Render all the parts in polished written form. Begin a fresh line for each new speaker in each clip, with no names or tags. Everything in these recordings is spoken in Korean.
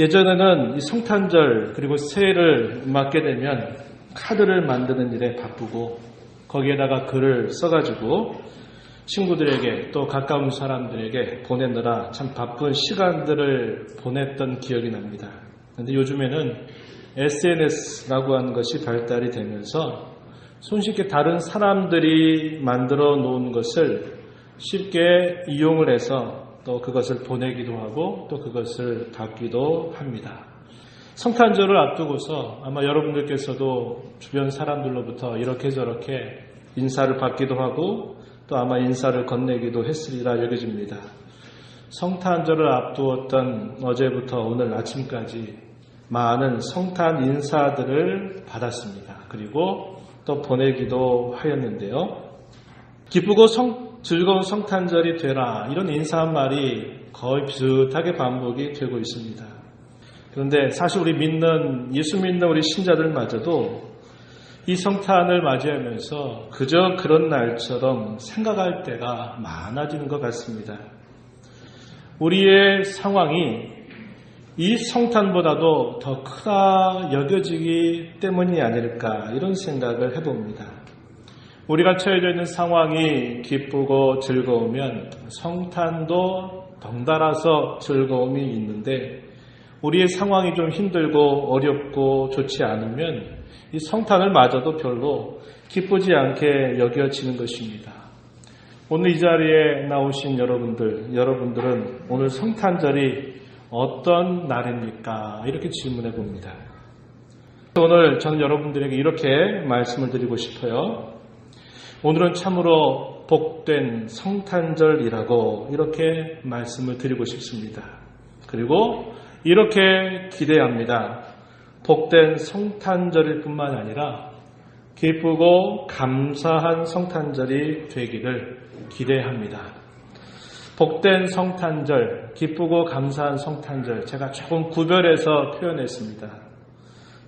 예전에는 이 성탄절 그리고 새해를 맞게 되면 카드를 만드는 일에 바쁘고 거기에다가 글을 써가지고 친구들에게 또 가까운 사람들에게 보내느라 참 바쁜 시간들을 보냈던 기억이 납니다. 그런데 요즘에는 SNS라고 하는 것이 발달이 되면서 손쉽게 다른 사람들이 만들어 놓은 것을 쉽게 이용을 해서 또 그것을 보내기도 하고 또 그것을 받기도 합니다. 성탄절을 앞두고서 아마 여러분들께서도 주변 사람들로부터 이렇게 저렇게 인사를 받기도 하고 또 아마 인사를 건네기도 했으리라 여겨집니다. 성탄절을 앞두었던 어제부터 오늘 아침까지 많은 성탄 인사들을 받았습니다. 그리고 또 보내기도 하였는데요. 기쁘고 즐거운 성탄절이 되라 이런 인사 한 말이 거의 비슷하게 반복이 되고 있습니다. 그런데 사실 우리 예수 믿는 우리 신자들마저도 이 성탄을 맞이하면서 그저 그런 날처럼 생각할 때가 많아지는 것 같습니다. 우리의 상황이 이 성탄보다도 더 크다 여겨지기 때문이 아닐까 이런 생각을 해봅니다. 우리가 처해져 있는 상황이 기쁘고 즐거우면 성탄도 덩달아서 즐거움이 있는데 우리의 상황이 좀 힘들고 어렵고 좋지 않으면 이 성탄을 맞아도 별로 기쁘지 않게 여겨지는 것입니다. 오늘 이 자리에 나오신 여러분들은 오늘 성탄절이 어떤 날입니까? 이렇게 질문해 봅니다. 오늘 저는 여러분들에게 이렇게 말씀을 드리고 싶어요. 오늘은 참으로 복된 성탄절이라고 이렇게 말씀을 드리고 싶습니다. 그리고 이렇게 기대합니다. 복된 성탄절일 뿐만 아니라 기쁘고 감사한 성탄절이 되기를 기대합니다. 복된 성탄절, 기쁘고 감사한 성탄절, 제가 조금 구별해서 표현했습니다.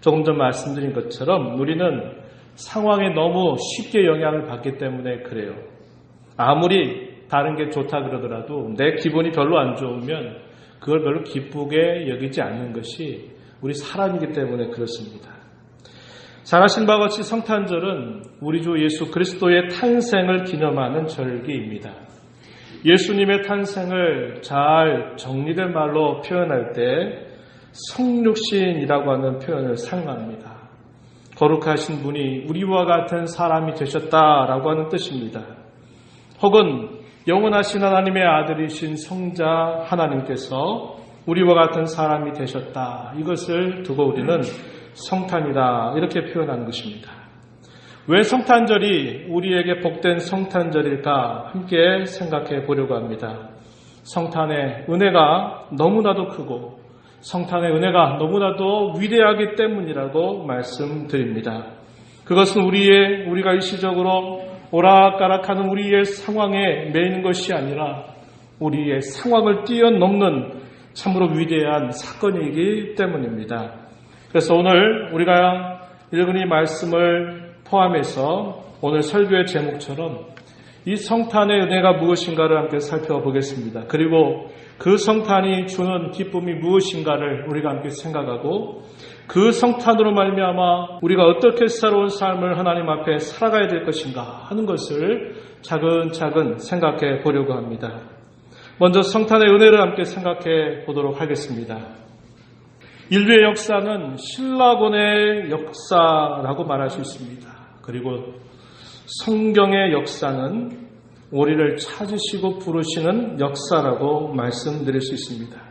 조금 전 말씀드린 것처럼 우리는 상황에 너무 쉽게 영향을 받기 때문에 그래요. 아무리 다른 게 좋다 그러더라도 내 기분이 별로 안 좋으면 그걸 별로 기쁘게 여기지 않는 것이 우리 사람이기 때문에 그렇습니다. 잘 아신 바와 같이 성탄절은 우리 주 예수 그리스도의 탄생을 기념하는 절기입니다. 예수님의 탄생을 잘 정리된 말로 표현할 때 성육신이라고 하는 표현을 사용합니다. 거룩하신 분이 우리와 같은 사람이 되셨다라고 하는 뜻입니다. 혹은 영원하신 하나님의 아들이신 성자 하나님께서 우리와 같은 사람이 되셨다. 이것을 두고 우리는 성탄이다 이렇게 표현하는 것입니다. 왜 성탄절이 우리에게 복된 성탄절일까 함께 생각해 보려고 합니다. 성탄의 은혜가 너무나도 크고 성탄의 은혜가 너무나도 위대하기 때문이라고 말씀드립니다. 그것은 우리가 일시적으로 오락가락하는 우리의 상황에 매이는 것이 아니라 우리의 상황을 뛰어넘는 참으로 위대한 사건이기 때문입니다. 그래서 오늘 우리가 읽은 이 말씀을 포함해서 오늘 설교의 제목처럼 이 성탄의 은혜가 무엇인가를 함께 살펴보겠습니다. 그리고 그 성탄이 주는 기쁨이 무엇인가를 우리가 함께 생각하고 그 성탄으로 말미암아 우리가 어떻게 새로운 삶을 하나님 앞에 살아가야 될 것인가 하는 것을 차근차근 생각해 보려고 합니다. 먼저 성탄의 은혜를 함께 생각해 보도록 하겠습니다. 인류의 역사는 신라곤의 역사라고 말할 수 있습니다. 그리고 성경의 역사는 우리를 찾으시고 부르시는 역사라고 말씀드릴 수 있습니다.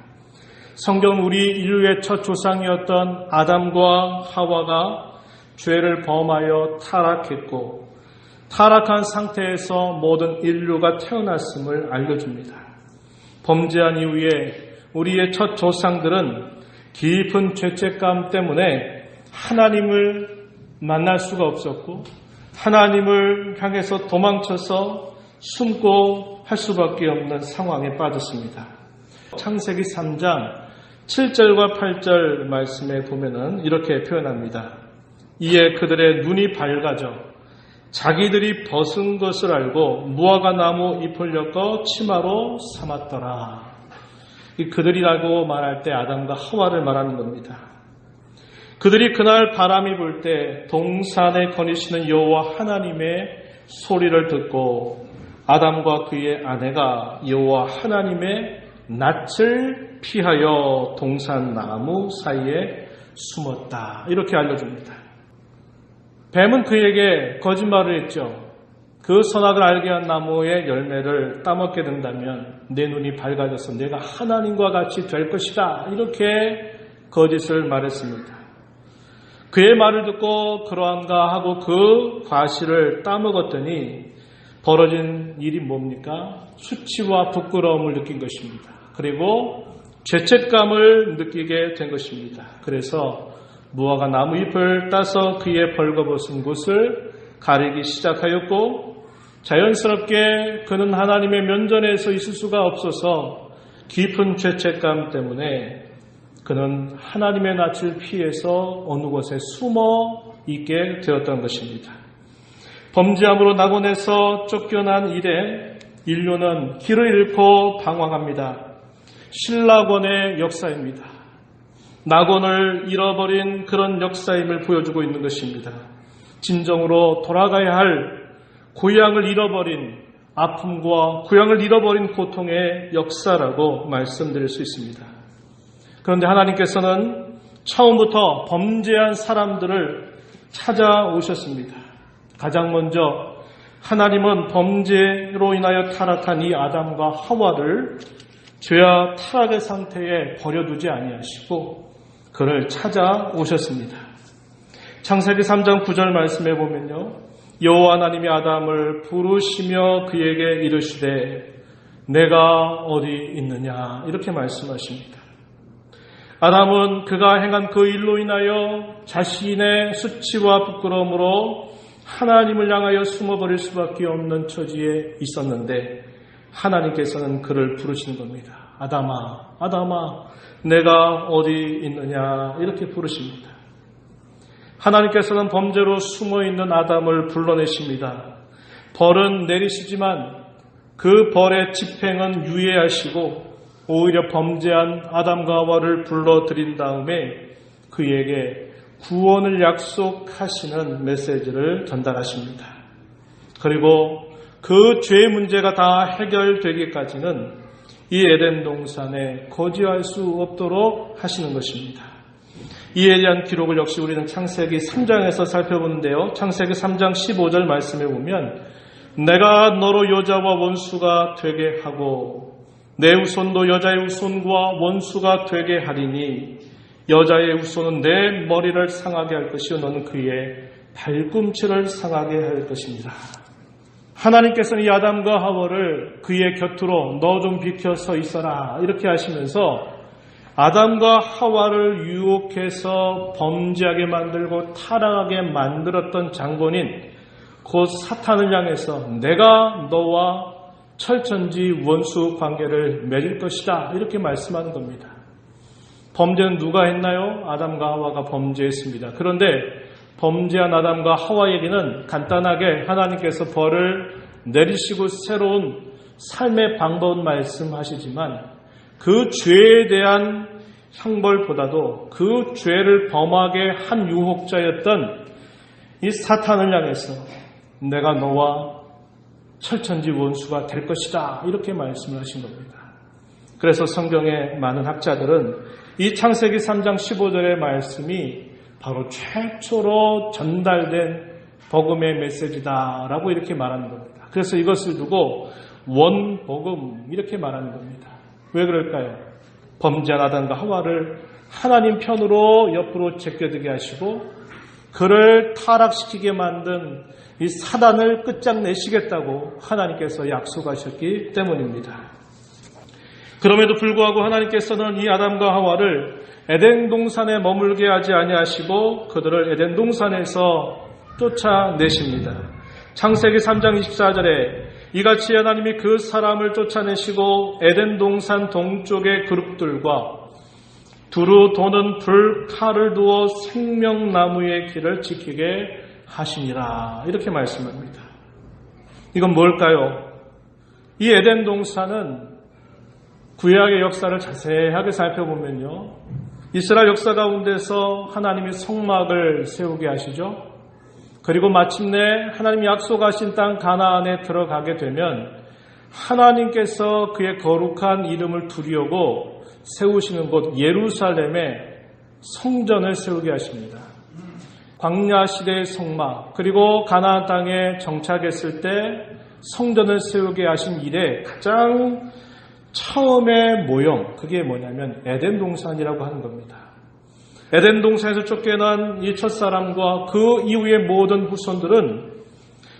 성경은 우리 인류의 첫 조상이었던 아담과 하와가 죄를 범하여 타락했고 타락한 상태에서 모든 인류가 태어났음을 알려줍니다. 범죄한 이후에 우리의 첫 조상들은 깊은 죄책감 때문에 하나님을 만날 수가 없었고 하나님을 향해서 도망쳐서 숨고 할 수밖에 없는 상황에 빠졌습니다. 창세기 3장 7절과 8절 말씀에 보면은 이렇게 표현합니다. 이에 그들의 눈이 밝아져 자기들이 벗은 것을 알고 무화과 나무 잎을 엮어 치마로 삼았더라. 이 그들이라고 말할 때 아담과 하와를 말하는 겁니다. 그들이 그날 바람이 불 때 동산에 거니시는 여호와 하나님의 소리를 듣고 아담과 그의 아내가 여호와 하나님의 낯을 피하여 동산 나무 사이에 숨었다. 이렇게 알려줍니다. 뱀은 그에게 거짓말을 했죠. 그 선악을 알게 한 나무의 열매를 따먹게 된다면 내 눈이 밝아져서 내가 하나님과 같이 될 것이다. 이렇게 거짓을 말했습니다. 그의 말을 듣고 그러한가 하고 그 과실을 따먹었더니 벌어진 일이 뭡니까? 수치와 부끄러움을 느낀 것입니다. 그리고 죄책감을 느끼게 된 것입니다. 그래서 무화과 나무 잎을 따서 그의 벌거벗은 곳을 가리기 시작하였고 자연스럽게 그는 하나님의 면전에서 있을 수가 없어서 깊은 죄책감 때문에 그는 하나님의 낯을 피해서 어느 곳에 숨어 있게 되었던 것입니다. 범죄함으로 낙원에서 쫓겨난 이래 인류는 길을 잃고 방황합니다. 신락원의 역사입니다. 낙원을 잃어버린 그런 역사임을 보여주고 있는 것입니다. 진정으로 돌아가야 할 고향을 잃어버린 아픔과 고향을 잃어버린 고통의 역사라고 말씀드릴 수 있습니다. 그런데 하나님께서는 처음부터 범죄한 사람들을 찾아오셨습니다. 가장 먼저 하나님은 범죄로 인하여 타락한 이 아담과 하와를 죄와 타락의 상태에 버려두지 아니하시고 그를 찾아오셨습니다. 창세기 3장 9절 말씀에 보면요. 여호와 하나님이 아담을 부르시며 그에게 이르시되 내가 어디 있느냐 이렇게 말씀하십니다. 아담은 그가 행한 그 일로 인하여 자신의 수치와 부끄러움으로 하나님을 향하여 숨어버릴 수밖에 없는 처지에 있었는데 하나님께서는 그를 부르시는 겁니다. 아담아, 아담아, 내가 어디 있느냐 이렇게 부르십니다. 하나님께서는 범죄로 숨어있는 아담을 불러내십니다. 벌은 내리시지만 그 벌의 집행은 유예하시고 오히려 범죄한 아담과 하와를 불러들인 다음에 그에게 구원을 약속하시는 메시지를 전달하십니다. 그리고 그 죄의 문제가 다 해결되기까지는 이 에덴 동산에 거주할 수 없도록 하시는 것입니다. 이에 대한 기록을 역시 우리는 창세기 3장에서 살펴보는데요. 창세기 3장 15절 말씀에 보면 내가 너로 여자와 원수가 되게 하고 내 후손도 여자의 후손과 원수가 되게 하리니 여자의 후손은 내 머리를 상하게 할 것이요 너는 그의 발꿈치를 상하게 할 것입니다. 하나님께서는 이 아담과 하와를 그의 곁으로 너 좀 비켜서 있어라 이렇게 하시면서 아담과 하와를 유혹해서 범죄하게 만들고 타락하게 만들었던 장본인 곧 사탄을 향해서 내가 너와 철천지 원수 관계를 맺을 것이다 이렇게 말씀하는 겁니다. 범죄는 누가 했나요? 아담과 하와가 범죄했습니다. 그런데 범죄한 아담과 하와에게는 간단하게 하나님께서 벌을 내리시고 새로운 삶의 방법을 말씀하시지만 그 죄에 대한 형벌보다도 그 죄를 범하게 한 유혹자였던 이 사탄을 향해서 내가 너와 철천지 원수가 될 것이다 이렇게 말씀을 하신 겁니다. 그래서 성경의 많은 학자들은 이 창세기 3장 15절의 말씀이 바로 최초로 전달된 복음의 메시지다라고 이렇게 말하는 겁니다. 그래서 이것을 두고 원복음 이렇게 말하는 겁니다. 왜 그럴까요? 범죄한 아담과 하와를 하나님 편으로 옆으로 제껴들게 하시고 그를 타락시키게 만든 이 사단을 끝장내시겠다고 하나님께서 약속하셨기 때문입니다. 그럼에도 불구하고 하나님께서는 이 아담과 하와를 에덴 동산에 머물게 하지 아니하시고 그들을 에덴 동산에서 쫓아내십니다. 창세기 3장 24절에 이같이 하나님이 그 사람을 쫓아내시고 에덴 동산 동쪽의 그룹들과 두루 도는 불칼을 두어 생명나무의 길을 지키게 하시니라 이렇게 말씀합니다. 이건 뭘까요? 이 에덴 동산은 구약의 역사를 자세하게 살펴보면요, 이스라엘 역사 가운데서 하나님이 성막을 세우게 하시죠. 그리고 마침내 하나님이 약속하신 땅 가나안에 들어가게 되면 하나님께서 그의 거룩한 이름을 두려고 세우시는 곳 예루살렘에 성전을 세우게 하십니다. 광야 시대의 성막, 그리고 가나안 땅에 정착했을 때 성전을 세우게 하신 일에 가장 처음의 모형, 그게 뭐냐면 에덴 동산이라고 하는 겁니다. 에덴 동산에서 쫓겨난 이 첫사람과 그 이후의 모든 후손들은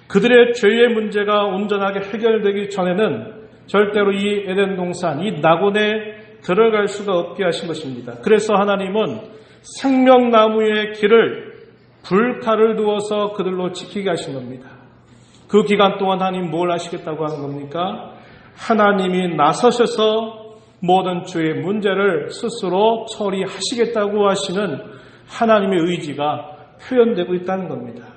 그들의 죄의 문제가 온전하게 해결되기 전에는 절대로 이 에덴 동산, 이 낙원에 들어갈 수가 없게 하신 것입니다. 그래서 하나님은 생명나무의 길을 불칼을 두어서 그들로 지키게 하신 겁니다. 그 기간 동안 하나님 뭘 하시겠다고 하는 겁니까? 하나님이 나서셔서 모든 죄의 문제를 스스로 처리하시겠다고 하시는 하나님의 의지가 표현되고 있다는 겁니다.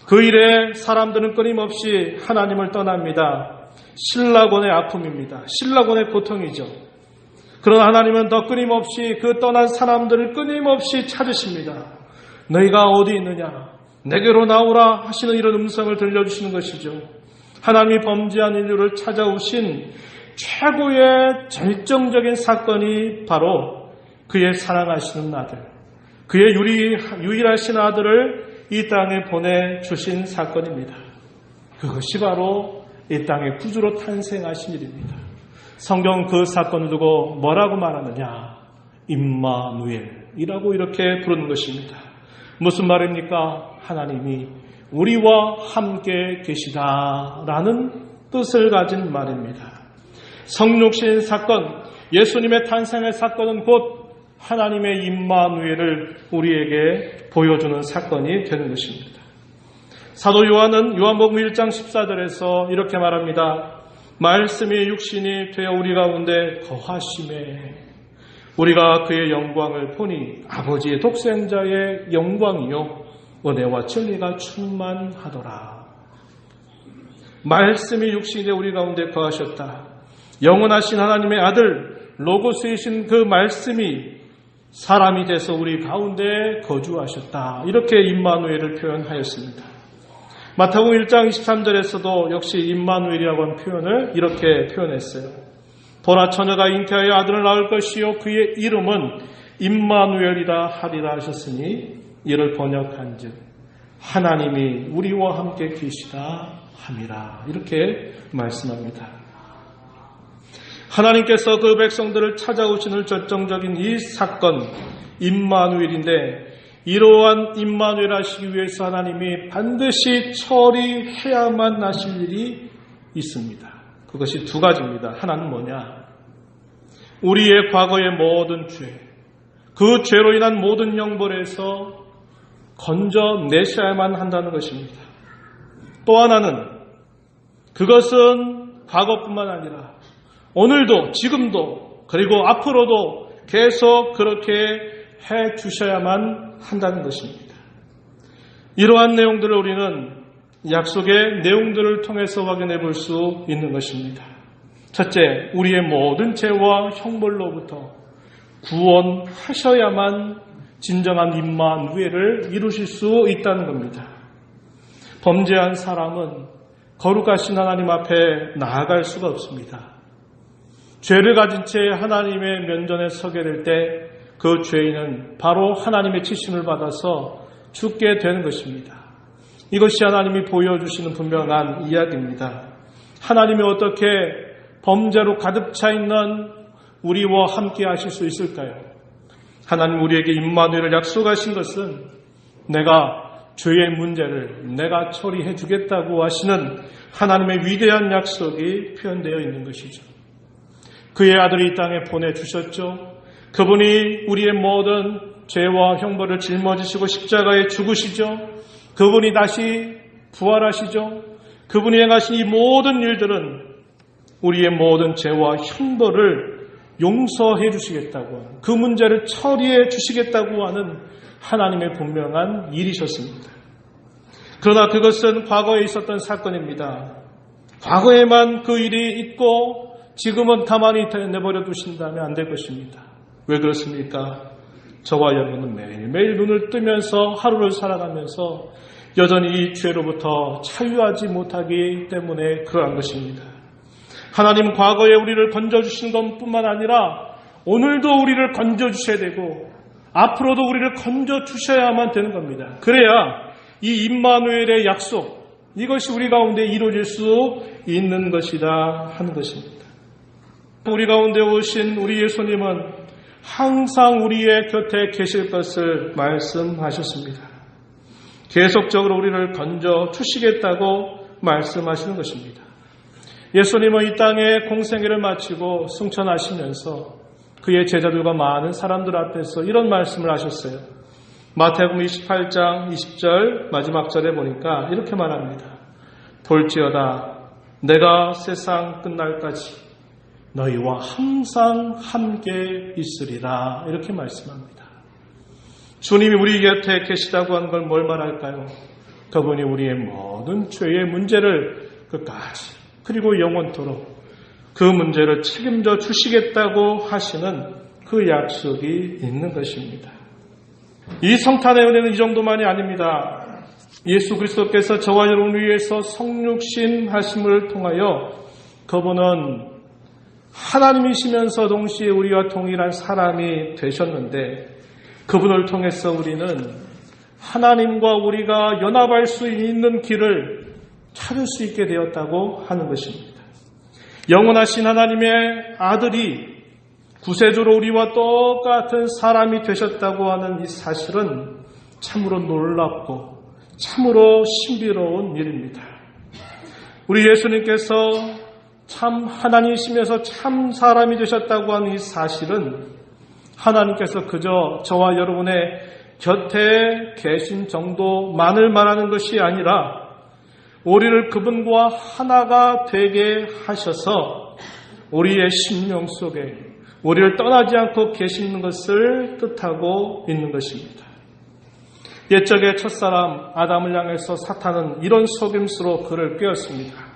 그 일에 사람들은 끊임없이 하나님을 떠납니다. 신라곤의 아픔입니다. 신라곤의 고통이죠. 그러나 하나님은 더 끊임없이 그 떠난 사람들을 끊임없이 찾으십니다. 너희가 어디 있느냐? 내게로 나오라 하시는 이런 음성을 들려주시는 것이죠. 하나님이 범죄한 인류를 찾아오신 최고의 절정적인 사건이 바로 그의 사랑하시는 아들, 그의 유일하신 아들을 이 땅에 보내주신 사건입니다. 그것이 바로 이 땅의 구주로 탄생하신 일입니다. 성경 그 사건을 두고 뭐라고 말하느냐? 임마누엘이라고 이렇게 부르는 것입니다. 무슨 말입니까? 하나님이 우리와 함께 계시다라는 뜻을 가진 말입니다. 성육신 사건, 예수님의 탄생의 사건은 곧 하나님의 임마누엘을 우리에게 보여주는 사건이 되는 것입니다. 사도 요한은 요한복음 1장 14절에서 이렇게 말합니다. 말씀이 육신이 되어 우리 가운데 거하심에 우리가 그의 영광을 보니 아버지의 독생자의 영광이요 은혜와 진리가 충만하더라. 말씀이 육신이 되어 우리 가운데 거하셨다. 영원하신 하나님의 아들 로고스이신 그 말씀이 사람이 돼서 우리 가운데 거주하셨다. 이렇게 임마누엘을 표현하였습니다. 마태복음 1장 23절에서도 역시 임마누엘이라고 하는 표현을 이렇게 표현했어요. 보라 처녀가 잉태하여 아들을 낳을 것이요 그의 이름은 임마누엘이라 하리라 하셨으니 이를 번역한즉 하나님이 우리와 함께 계시다 함이라. 이렇게 말씀합니다. 하나님께서 그 백성들을 찾아오시는 절정적인 이 사건 임마누엘인데, 이러한 임마누엘 하시기 위해서 하나님이 반드시 처리해야만 하실 일이 있습니다. 그것이 두 가지입니다. 하나는 뭐냐? 우리의 과거의 모든 죄, 그 죄로 인한 모든 형벌에서 건져내셔야만 한다는 것입니다. 또 하나는 그것은 과거뿐만 아니라 오늘도, 지금도, 그리고 앞으로도 계속 그렇게 해 주셔야만 한다는 것입니다. 이러한 내용들을 우리는 약속의 내용들을 통해서 확인해 볼 수 있는 것입니다. 첫째, 우리의 모든 죄와 형벌로부터 구원하셔야만 진정한 임마누엘을 이루실 수 있다는 겁니다. 범죄한 사람은 거룩하신 하나님 앞에 나아갈 수가 없습니다. 죄를 가진 채 하나님의 면전에 서게 될 때 그 죄인은 바로 하나님의 치심을 받아서 죽게 되는 것입니다. 이것이 하나님이 보여주시는 분명한 이야기입니다. 하나님이 어떻게 범죄로 가득 차 있는 우리와 함께 하실 수 있을까요? 하나님 우리에게 임마누엘을 약속하신 것은 내가 죄의 문제를 내가 처리해 주겠다고 하시는 하나님의 위대한 약속이 표현되어 있는 것이죠. 그의 아들이 이 땅에 보내주셨죠. 그분이 우리의 모든 죄와 형벌을 짊어지시고 십자가에 죽으시죠. 그분이 다시 부활하시죠. 그분이 행하신 이 모든 일들은 우리의 모든 죄와 형벌을 용서해 주시겠다고 하는, 그 문제를 처리해 주시겠다고 하는 하나님의 분명한 일이셨습니다. 그러나 그것은 과거에 있었던 사건입니다. 과거에만 그 일이 있고 지금은 가만히 내버려 두신다면 안 될 것입니다. 왜 그렇습니까? 저와 여러분은 매일매일 눈을 뜨면서 하루를 살아가면서 여전히 이 죄로부터 자유하지 못하기 때문에 그러한 것입니다. 하나님 과거에 우리를 건져주신 것뿐만 아니라 오늘도 우리를 건져주셔야 되고 앞으로도 우리를 건져주셔야만 되는 겁니다. 그래야 이 임마누엘의 약속, 이것이 우리 가운데 이루어질 수 있는 것이다 하는 것입니다. 우리 가운데 오신 우리 예수님은 항상 우리의 곁에 계실 것을 말씀하셨습니다. 계속적으로 우리를 건져 주시겠다고 말씀하시는 것입니다. 예수님은 이 땅에 공생애를 마치고 승천하시면서 그의 제자들과 많은 사람들 앞에서 이런 말씀을 하셨어요. 마태복음 28장 20절 마지막 절에 보니까 이렇게 말합니다. 볼지어다 내가 세상 끝날까지 너희와 항상 함께 있으리라 이렇게 말씀합니다. 주님이 우리 곁에 계시다고 하는 걸 뭘 말할까요? 그분이 우리의 모든 죄의 문제를 끝까지 그리고 영원토록 그 문제를 책임져 주시겠다고 하시는 그 약속이 있는 것입니다. 이 성탄의 은혜는 이 정도만이 아닙니다. 예수 그리스도께서 저와 여러분을 위해서 성육신 하심을 통하여 그분은 하나님이시면서 동시에 우리와 동일한 사람이 되셨는데 그분을 통해서 우리는 하나님과 우리가 연합할 수 있는 길을 찾을 수 있게 되었다고 하는 것입니다. 영원하신 하나님의 아들이 구세주로 우리와 똑같은 사람이 되셨다고 하는 이 사실은 참으로 놀랍고 참으로 신비로운 일입니다. 우리 예수님께서 참 하나님이시면서 참 사람이 되셨다고 하는 이 사실은 하나님께서 그저 저와 여러분의 곁에 계신 정도만을 말하는 것이 아니라 우리를 그분과 하나가 되게 하셔서 우리의 심령 속에 우리를 떠나지 않고 계시는 것을 뜻하고 있는 것입니다. 옛적의 첫사람 아담을 향해서 사탄은 이런 속임수로 그를 꿰었습니다.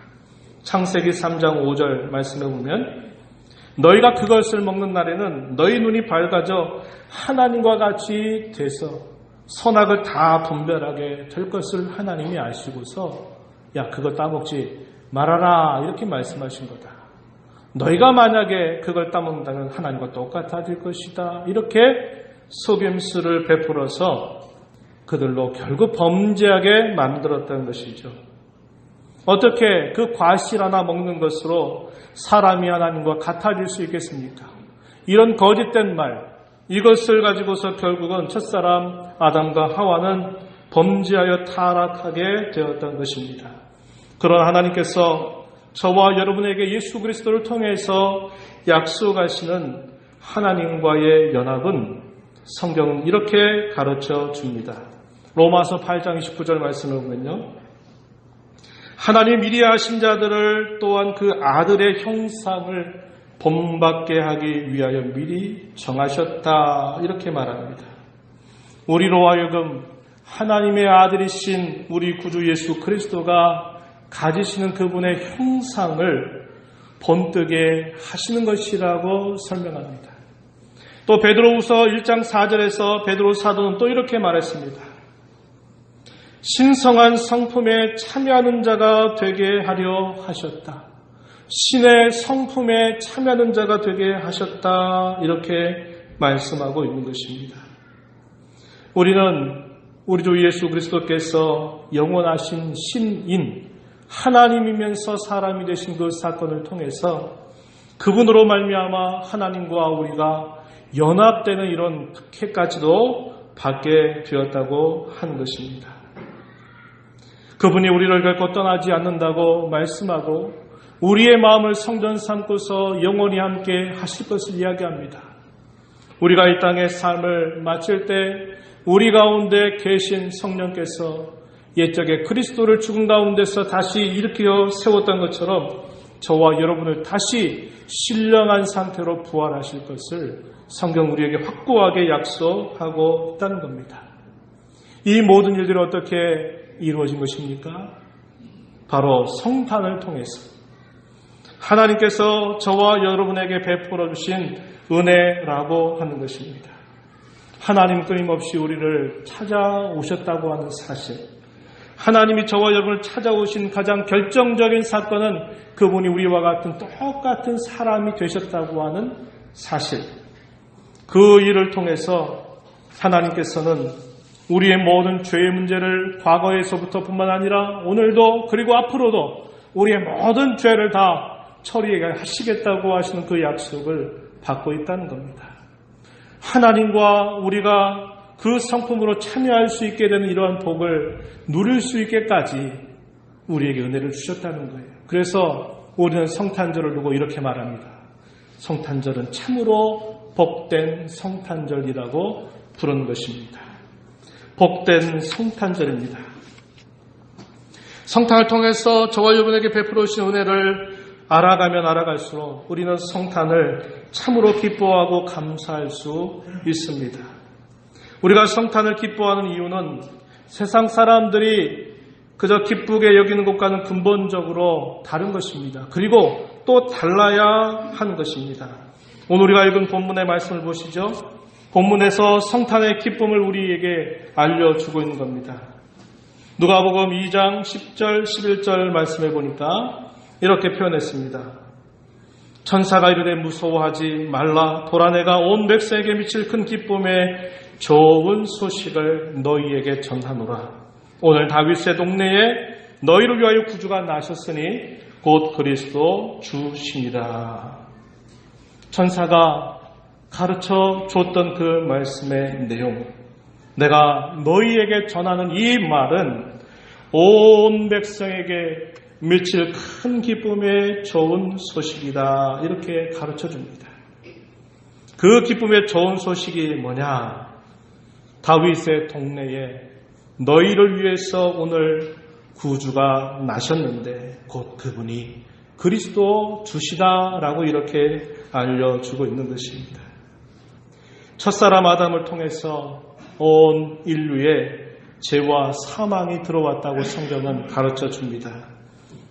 창세기 3장 5절 말씀해 보면 너희가 그것을 먹는 날에는 너희 눈이 밝아져 하나님과 같이 돼서 선악을 다 분별하게 될 것을 하나님이 아시고서 야 그거 따먹지 말아라 이렇게 말씀하신 거다. 너희가 만약에 그걸 따먹는다면 하나님과 똑같아질 것이다. 이렇게 속임수를 베풀어서 그들로 결국 범죄하게 만들었다는 것이죠. 어떻게 그 과실 하나 먹는 것으로 사람이 하나님과 같아질 수 있겠습니까? 이런 거짓된 말, 이것을 가지고서 결국은 첫사람 아담과 하와는 범죄하여 타락하게 되었던 것입니다. 그러나 하나님께서 저와 여러분에게 예수 그리스도를 통해서 약속하시는 하나님과의 연합은 성경은 이렇게 가르쳐 줍니다. 로마서 8장 29절 말씀을 보면요. 하나님 미리 하신 자들을 또한 그 아들의 형상을 본받게 하기 위하여 미리 정하셨다. 이렇게 말합니다. 우리로 하여금 하나님의 아들이신 우리 구주 예수 그리스도가 가지시는 그분의 형상을 본뜨게 하시는 것이라고 설명합니다. 또 베드로후서 1장 4절에서 베드로 사도는 또 이렇게 말했습니다. 신성한 성품에 참여하는 자가 되게 하려 하셨다. 신의 성품에 참여하는 자가 되게 하셨다. 이렇게 말씀하고 있는 것입니다. 우리는 우리 주 예수 그리스도께서 영원하신 신인 하나님이면서 사람이 되신 그 사건을 통해서 그분으로 말미암아 하나님과 우리가 연합되는 이런 특혜까지도 받게 되었다고 하는 것입니다. 그분이 우리를 결코 떠나지 않는다고 말씀하고 우리의 마음을 성전 삼고서 영원히 함께 하실 것을 이야기합니다. 우리가 이 땅의 삶을 마칠 때 우리 가운데 계신 성령께서 옛적에 그리스도를 죽은 가운데서 다시 일으켜 세웠던 것처럼 저와 여러분을 다시 신령한 상태로 부활하실 것을 성경 우리에게 확고하게 약속하고 있다는 겁니다. 이 모든 일들이 어떻게 이루어진 것입니까? 바로 성탄을 통해서 하나님께서 저와 여러분에게 베풀어 주신 은혜라고 하는 것입니다. 하나님 끊임없이 우리를 찾아오셨다고 하는 사실, 하나님이 저와 여러분을 찾아오신 가장 결정적인 사건은 그분이 우리와 같은 똑같은 사람이 되셨다고 하는 사실, 그 일을 통해서 하나님께서는 우리의 모든 죄의 문제를 과거에서부터 뿐만 아니라 오늘도 그리고 앞으로도 우리의 모든 죄를 다 처리하시겠다고 하시는 그 약속을 받고 있다는 겁니다. 하나님과 우리가 그 성품으로 참여할 수 있게 되는 이러한 복을 누릴 수 있게까지 우리에게 은혜를 주셨다는 거예요. 그래서 우리는 성탄절을 두고 이렇게 말합니다. 성탄절은 참으로 복된 성탄절이라고 부르는 것입니다. 복된 성탄절입니다. 성탄을 통해서 저와 여러분에게 베풀어 주신 은혜를 알아가면 알아갈수록 우리는 성탄을 참으로 기뻐하고 감사할 수 있습니다. 우리가 성탄을 기뻐하는 이유는 세상 사람들이 그저 기쁘게 여기는 것과는 근본적으로 다른 것입니다. 그리고 또 달라야 하는 것입니다. 오늘 우리가 읽은 본문의 말씀을 보시죠. 본문에서 성탄의 기쁨을 우리에게 알려주고 있는 겁니다. 누가복음 2장 10절 11절 말씀해 보니까 이렇게 표현했습니다. 천사가 이르되 무서워하지 말라. 보라 내가 온 백성에게 미칠 큰 기쁨의 좋은 소식을 너희에게 전하노라. 오늘 다윗의 동네에 너희를 위하여 구주가 나셨으니 곧 그리스도 주시니라. 천사가 가르쳐 줬던 그 말씀의 내용, 내가 너희에게 전하는 이 말은 온 백성에게 미칠 큰 기쁨의 좋은 소식이다. 이렇게 가르쳐 줍니다. 그 기쁨의 좋은 소식이 뭐냐? 다윗의 동네에 너희를 위해서 오늘 구주가 나셨는데 곧 그분이 그리스도 주시다라고 이렇게 알려주고 있는 것입니다. 첫사람 아담을 통해서 온 인류에 죄와 사망이 들어왔다고 성경은 가르쳐 줍니다.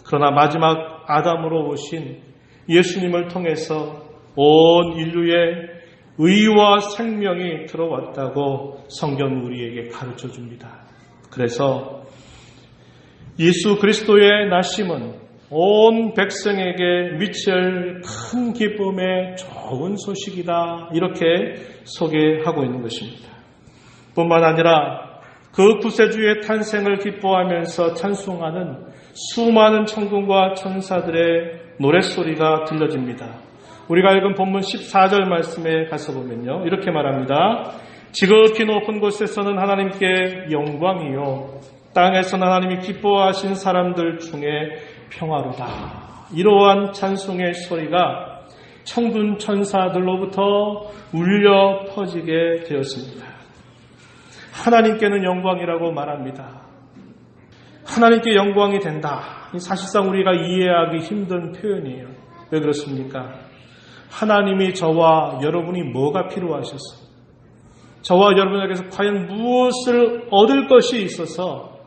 그러나 마지막 아담으로 오신 예수님을 통해서 온 인류에 의와 생명이 들어왔다고 성경 우리에게 가르쳐 줍니다. 그래서 예수 그리스도의 나심은 온 백성에게 미칠 큰 기쁨의 좋은 소식이다. 이렇게 소개하고 있는 것입니다. 뿐만 아니라 그 구세주의 탄생을 기뻐하면서 찬송하는 수많은 천군과 천사들의 노랫소리가 들려집니다. 우리가 읽은 본문 14절 말씀에 가서 보면요. 이렇게 말합니다. 지극히 높은 곳에서는 하나님께 영광이요. 땅에서는 하나님이 기뻐하신 사람들 중에 평화로다. 이러한 찬송의 소리가 천군 천사들로부터 울려 퍼지게 되었습니다. 하나님께는 영광이라고 말합니다. 하나님께 영광이 된다. 사실상 우리가 이해하기 힘든 표현이에요. 왜 그렇습니까? 하나님이 저와 여러분이 뭐가 필요하셔서 저와 여러분에게서 과연 무엇을 얻을 것이 있어서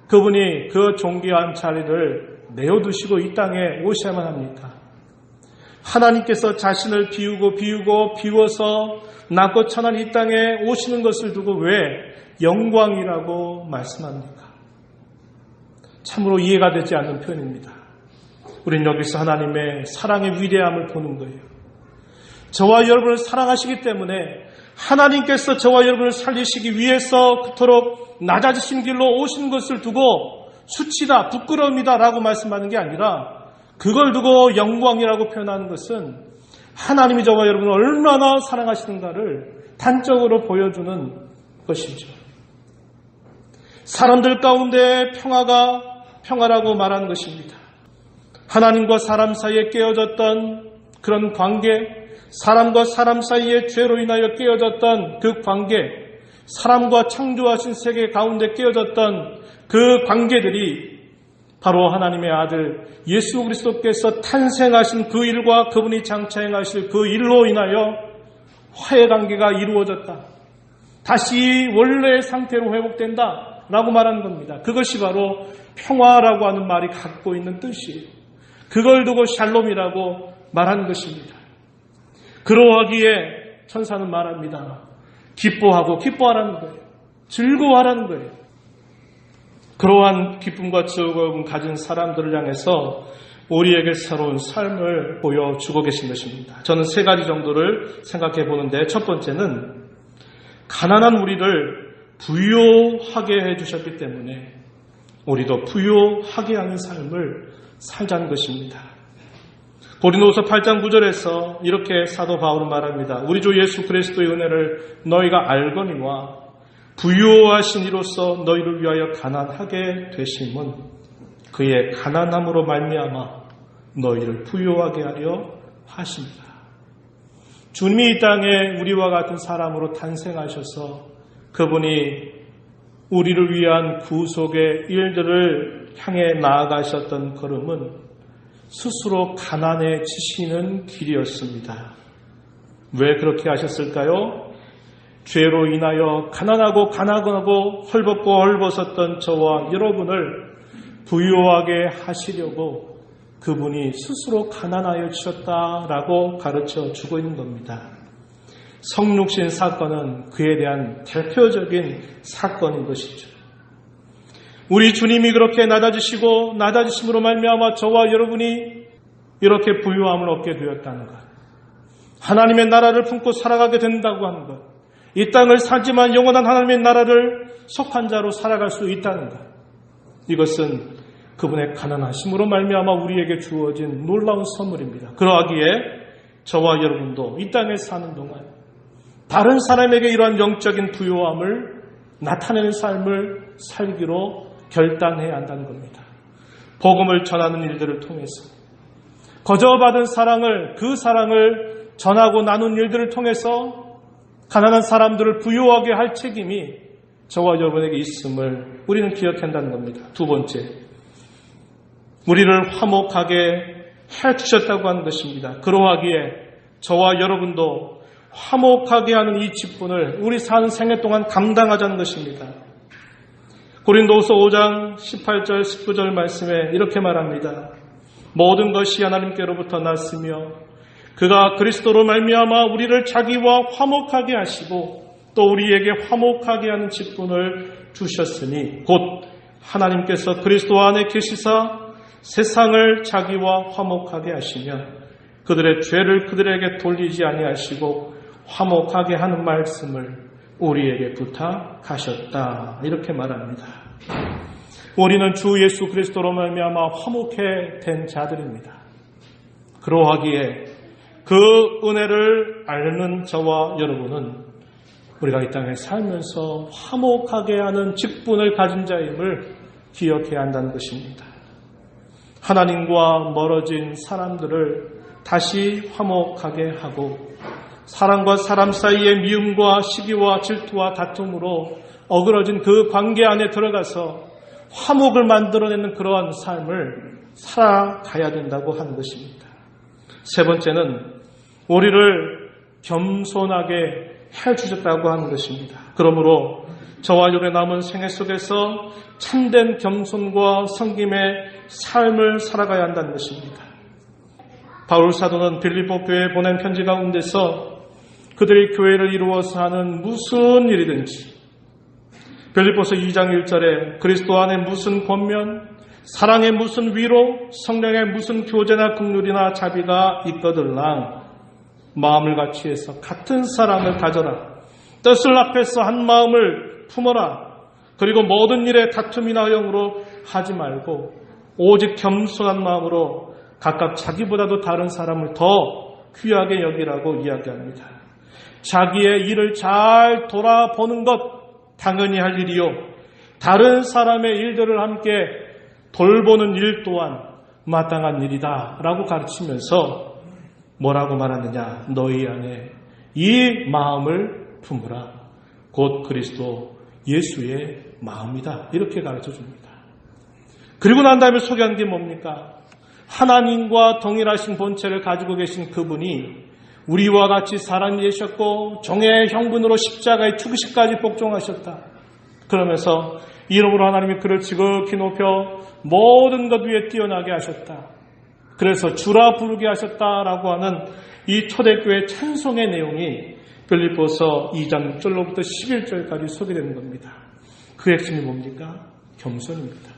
그분이 그 존귀한 자리를 내어두시고 이 땅에 오셔야만 합니까? 하나님께서 자신을 비워서 낮고 천한 이 땅에 오시는 것을 두고 왜 영광이라고 말씀합니까? 참으로 이해가 되지 않는 표현입니다. 우린 여기서 하나님의 사랑의 위대함을 보는 거예요. 저와 여러분을 사랑하시기 때문에 하나님께서 저와 여러분을 살리시기 위해서 그토록 낮아지신 길로 오시는 것을 두고 수치다, 부끄러움이다 라고 말씀하는 게 아니라 그걸 두고 영광이라고 표현하는 것은 하나님이 저와 여러분을 얼마나 사랑하시는가를 단적으로 보여주는 것이죠. 사람들 가운데 평화라고 말하는 것입니다. 하나님과 사람 사이에 깨어졌던 그런 관계, 사람과 사람 사이의 죄로 인하여 깨어졌던 그 관계, 사람과 창조하신 세계 가운데 깨어졌던 그 관계들이 바로 하나님의 아들 예수 그리스도께서 탄생하신 그 일과 그분이 장차 행하실 그 일로 인하여 화해관계가 이루어졌다. 다시 원래의 상태로 회복된다 라고 말하는 겁니다. 그것이 바로 평화라고 하는 말이 갖고 있는 뜻이에요. 그걸 두고 샬롬이라고 말하는 것입니다. 그러하기에 천사는 말합니다. 기뻐하라는 거예요. 즐거워하라는 거예요. 그러한 기쁨과 즐거움을 가진 사람들을 향해서 우리에게 새로운 삶을 보여주고 계신 것입니다. 저는 세 가지 정도를 생각해 보는데, 첫 번째는 가난한 우리를 부유하게 해주셨기 때문에 우리도 부유하게 하는 삶을 살자는 것입니다. 고린도후서 8장 9절에서 이렇게 사도 바울은 말합니다. 우리 주 예수 그리스도의 은혜를 너희가 알거니와 부유하신 이로써 너희를 위하여 가난하게 되심은 그의 가난함으로 말미암아 너희를 부유하게 하려 하십니다. 주님이 이 땅에 우리와 같은 사람으로 탄생하셔서 그분이 우리를 위한 구속의 일들을 향해 나아가셨던 걸음은 스스로 가난해지시는 길이었습니다. 왜 그렇게 하셨을까요? 죄로 인하여 가난하고 헐벗고 헐벗었던 저와 여러분을 부유하게 하시려고 그분이 스스로 가난하여 주셨다라고 가르쳐 주고 있는 겁니다. 성육신 사건은 그에 대한 대표적인 사건인 것이죠. 우리 주님이 그렇게 낮아지심으로 말미암아 저와 여러분이 이렇게 부유함을 얻게 되었다는 것, 하나님의 나라를 품고 살아가게 된다고 하는 것, 이 땅을 살지만 영원한 하나님의 나라를 속한 자로 살아갈 수 있다는 것, 이것은 그분의 가난하심으로 말미암아 우리에게 주어진 놀라운 선물입니다. 그러하기에 저와 여러분도 이 땅에 사는 동안 다른 사람에게 이러한 영적인 부유함을 나타내는 삶을 살기로 결단해야 한다는 겁니다. 복음을 전하는 일들을 통해서, 거저받은 사랑을, 그 사랑을 전하고 나눈 일들을 통해서 가난한 사람들을 부유하게 할 책임이 저와 여러분에게 있음을 우리는 기억해야 한다는 겁니다. 두 번째, 우리를 화목하게 해주셨다고 하는 것입니다. 그러하기에 저와 여러분도 화목하게 하는 이 직분을 우리 사는 생애 동안 감당하자는 것입니다. 고린도후서 5장 18절 19절 말씀에 이렇게 말합니다. 모든 것이 하나님께로부터 났으며 그가 그리스도로 말미암아 우리를 자기와 화목하게 하시고 또 우리에게 화목하게 하는 직분을 주셨으니 곧 하나님께서 그리스도 안에 계시사 세상을 자기와 화목하게 하시며 그들의 죄를 그들에게 돌리지 아니하시고 화목하게 하는 말씀을 우리에게 부탁하셨다. 이렇게 말합니다. 우리는 주 예수 그리스도로 말미암아 화목해 된 자들입니다. 그러하기에 그 은혜를 알는 저와 여러분은 우리가 이 땅에 살면서 화목하게 하는 직분을 가진 자임을 기억해야 한다는 것입니다. 하나님과 멀어진 사람들을 다시 화목하게 하고 사람과 사람 사이의 미움과 시기와 질투와 다툼으로 어그러진 그 관계 안에 들어가서 화목을 만들어내는 그러한 삶을 살아가야 된다고 하는 것입니다. 세 번째는 우리를 겸손하게 해주셨다고 하는 것입니다. 그러므로 저와 여러분의 남은 생애 속에서 참된 겸손과 섬김의 삶을 살아가야 한다는 것입니다. 바울 사도는 빌립보 교회에 보낸 편지 가운데서 그들의 교회를 이루어서 하는 무슨 일이든지 빌립보서 2장 1절에 그리스도 안에 무슨 권면, 사랑에 무슨 위로, 성령의 무슨 교제나 긍휼이나 자비가 있거들랑 마음을 같이 해서 같은 사랑을 가져라. 뜻을 합해서 한 마음을 품어라. 그리고 모든 일에 다툼이나 영으로 하지 말고 오직 겸손한 마음으로 각각 자기보다도 다른 사람을 더 귀하게 여기라고 이야기합니다. 자기의 일을 잘 돌아보는 것 당연히 할 일이요. 다른 사람의 일들을 함께 돌보는 일 또한 마땅한 일이다 라고 가르치면서 뭐라고 말하느냐. 너희 안에 이 마음을 품으라. 곧 그리스도 예수의 마음이다. 이렇게 가르쳐 줍니다. 그리고 난 다음에 소개한 게 뭡니까? 하나님과 동일하신 본체를 가지고 계신 그분이 우리와 같이 사람이 되셨고 종의 형분으로 십자가의 죽으시까지 복종하셨다. 그러면서 이름으로 하나님이 그를 지극히 높여 모든 것 위에 뛰어나게 하셨다. 그래서 주라 부르게 하셨다라고 하는 이 초대교회 찬송의 내용이 빌립보서 2장 6절로부터 11절까지 소개되는 겁니다. 그 핵심이 뭡니까? 겸손입니다.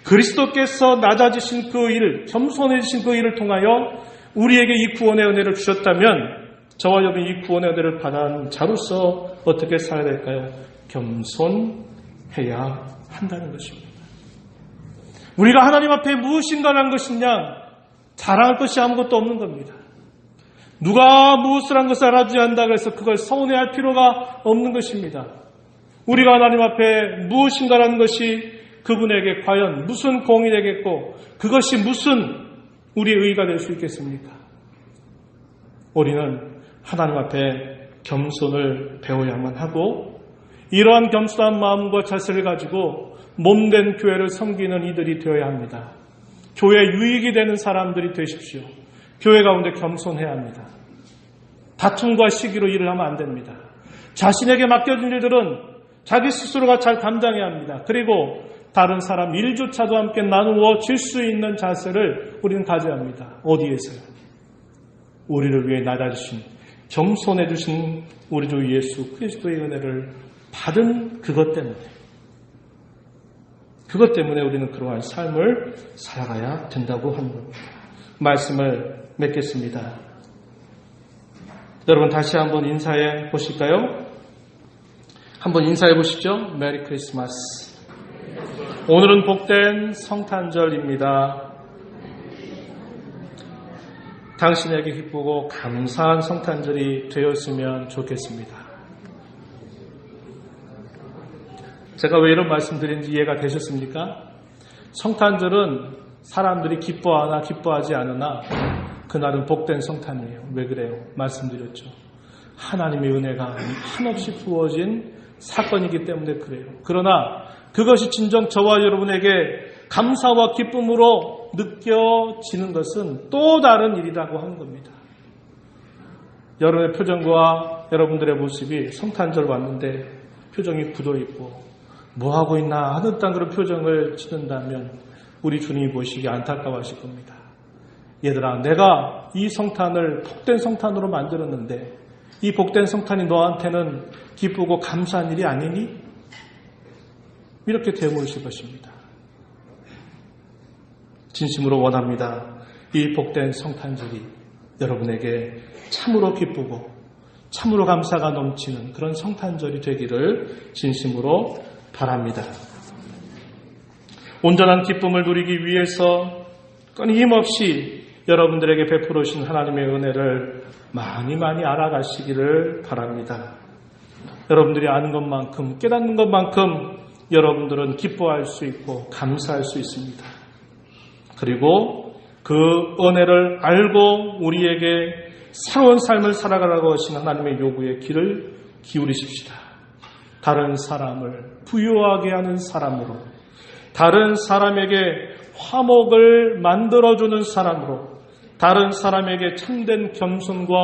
그리스도께서 낮아지신 그 일, 겸손해지신 그 일을 통하여 우리에게 이 구원의 은혜를 주셨다면 저와 여러분이 이 구원의 은혜를 받은 자로서 어떻게 살아야 될까요? 겸손해야 한다는 것입니다. 우리가 하나님 앞에 무엇인가를 한 것이냐? 자랑할 것이 아무것도 없는 겁니다. 누가 무엇을 한 것을 알아주지 않는다고 해서 그걸 서운해할 필요가 없는 것입니다. 우리가 하나님 앞에 무엇인가라는 것이 그분에게 과연 무슨 공이 되겠고 그것이 무슨 우리의 의의가 될 수 있겠습니까? 우리는 하나님 앞에 겸손을 배워야만 하고 이러한 겸손한 마음과 자세를 가지고 몸된 교회를 섬기는 이들이 되어야 합니다. 교회 유익이 되는 사람들이 되십시오. 교회 가운데 겸손해야 합니다. 다툼과 시기로 일을 하면 안 됩니다. 자신에게 맡겨진 일들은 자기 스스로가 잘 감당해야 합니다. 그리고 다른 사람 일조차도 함께 나누어 질 수 있는 자세를 우리는 가져야 합니다. 어디에서요? 우리를 위해 낮아주신 겸손해 주신 우리 주 예수 그리스도의 은혜를 받은 그것 때문에 우리는 그러한 삶을 살아가야 된다고 하는 겁니다. 말씀을 맺겠습니다. 여러분 다시 한번 인사해 보실까요? 한번 인사해 보시죠. 메리 크리스마스. 오늘은 복된 성탄절입니다. 당신에게 기쁘고 감사한 성탄절이 되었으면 좋겠습니다. 제가 왜 이런 말씀 드린지 이해가 되셨습니까? 성탄절은 사람들이 기뻐하나 기뻐하지 않으나 그날은 복된 성탄이에요. 왜 그래요? 말씀드렸죠. 하나님의 은혜가 한없이 부어진 사건이기 때문에 그래요. 그러나 그것이 진정 저와 여러분에게 감사와 기쁨으로 느껴지는 것은 또 다른 일이라고 하는 겁니다. 여러분의 표정과 여러분들의 모습이 성탄절 왔는데 표정이 굳어있고 뭐하고 있나 하는 듯한 그런 표정을 짓는다면 우리 주님이 보시기에 안타까워하실 겁니다. 얘들아, 내가 이 성탄을 복된 성탄으로 만들었는데 이 복된 성탄이 너한테는 기쁘고 감사한 일이 아니니? 이렇게 되물으실 것입니다. 진심으로 원합니다. 이 복된 성탄절이 여러분에게 참으로 기쁘고 참으로 감사가 넘치는 그런 성탄절이 되기를 진심으로 바랍니다. 온전한 기쁨을 누리기 위해서 끊임없이 여러분들에게 베풀어 주신 하나님의 은혜를 많이 알아가시기를 바랍니다. 여러분들이 아는 것만큼 깨닫는 것만큼 여러분들은 기뻐할 수 있고 감사할 수 있습니다. 그리고 그 은혜를 알고 우리에게 새로운 삶을 살아가라고 하신 하나님의 요구에 귀를 기울이십시다. 다른 사람을 부유하게 하는 사람으로, 다른 사람에게 화목을 만들어주는 사람으로, 다른 사람에게 참된 겸손과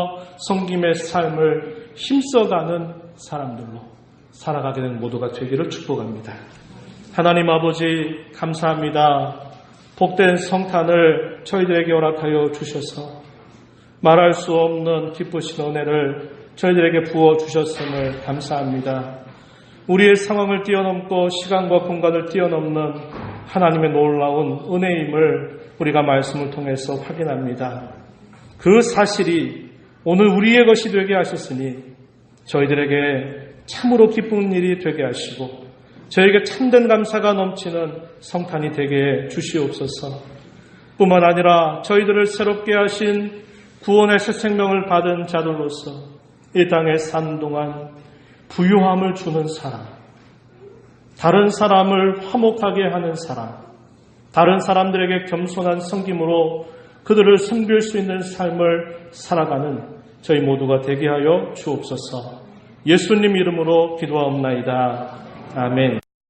섬김의 삶을 힘써가는 사람들로 살아가게 된 모두가 되기를 축복합니다. 하나님 아버지 감사합니다. 복된 성탄을 저희들에게 허락하여 주셔서 말할 수 없는 기쁘신 은혜를 저희들에게 부어주셨음을 감사합니다. 우리의 상황을 뛰어넘고 시간과 공간을 뛰어넘는 하나님의 놀라운 은혜임을 우리가 말씀을 통해서 확인합니다. 그 사실이 오늘 우리의 것이 되게 하셨으니 저희들에게 참으로 기쁜 일이 되게 하시고 저에게 참된 감사가 넘치는 성탄이 되게 주시옵소서. 뿐만 아니라 저희들을 새롭게 하신 구원의 새 생명을 받은 자들로서 이 땅에 사는 동안 부유함을 주는 사람, 다른 사람을 화목하게 하는 사람, 다른 사람들에게 겸손한 섬김으로 그들을 섬길 수 있는 삶을 살아가는 저희 모두가 되게 하여 주옵소서. 예수님 이름으로 기도하옵나이다. 아멘.